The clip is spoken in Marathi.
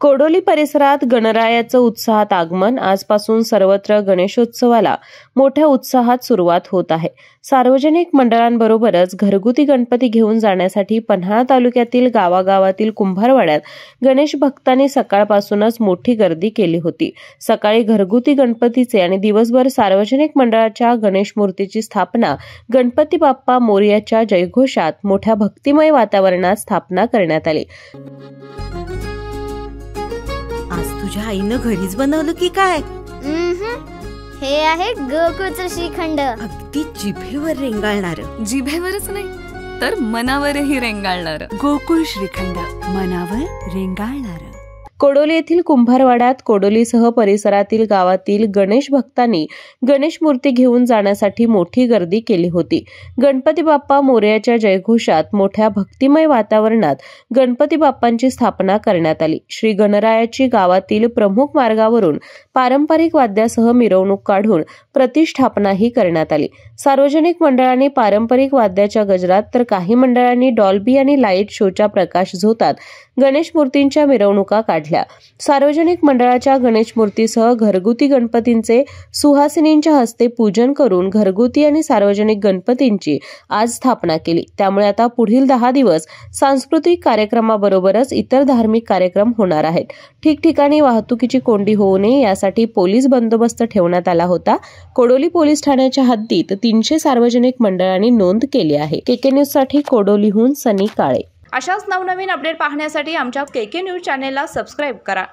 कोडोली परिसरात गणरायाचं उत्साहात आगमन. आजपासून सर्वत्र गणेशोत्सवाला मोठ्या उत्साहात सुरुवात होत आहे. सार्वजनिक मंडळांबरोबरच घरगुती गणपती घेऊन जाण्यासाठी पन्हाळा तालुक्यातील गावागावातील कुंभारवाड्यात गणेश भक्तांनी सकाळपासूनच मोठी गर्दी केली होती. सकाळी घरगुती गणपतीचे आणि दिवसभर सार्वजनिक मंडळाच्या गणेश मूर्तीची स्थापना गणपती बाप्पा मोरयाच्या जयघोषात मोठ्या भक्तिमय वातावरणात स्थापना करण्यात आली. आज तुझ्या आईनं घरीच बनवलं की काय? हे आहे गोकुळचं श्रीखंड. अगदी जिभेवर रेंगाळणार. जिभेवरच नाही तर मनावरही रेंगाळणार. गोकुळ श्रीखंड, मनावर रेंगाळणार. कोडोली येथील कुंभारवाड्यात कोडोलीसह परिसरातील गावातील गणेश भक्तांनी गणेश मूर्ती घेऊन जाण्यासाठी मोठी गर्दी केली होती. गणपती बाप्पा मोरयाच्या जयघोषात मोठ्या भक्तिमय वातावरणात गणपती बाप्पांची स्थापना करण्यात आली. श्री गणरायाची गावातील प्रमुख मार्गावरून पारंपरिक वाद्यासह मिरवणूक काढून प्रतिष्ठापनाही करण्यात आली. सार्वजनिक मंडळांनी पारंपरिक वाद्याच्या गजरात तर काही मंडळांनी डॉल्बी आणि लाईट शोच्या प्रकाश झोतात गणेश मूर्तींच्या मिरवणुका काढल्या. सार्वजनिक मंडळाच्या गणेश मूर्तीसह घरगुती गणपतींचे सुहासिनींच्या हस्ते पूजन करून घरगुती आणि सार्वजनिक गणपतींची आज स्थापना केली. त्यामुळे आता पुढील 10 दिवस सांस्कृतिक कार्यक्रमाबरोबरच इतर धार्मिक कार्यक्रम होणार आहेत. ठिकठिकाणी वाहतुकीची कोंडी होऊ नये यासाठी पोलीस बंदोबस्त ठेवण्यात आला होता. कोडोली पोलीस ठाण्याच्या हद्दीत 300 सार्वजनिक मंडळांनी नोंद केली आहे. केके न्यूज साठी कोडोलीहून सनी काळे. अशाच नवनवीन अपडेट पाहण्यासाठी आमच्या केके न्यूज चॅनेलला सबस्क्राईब करा.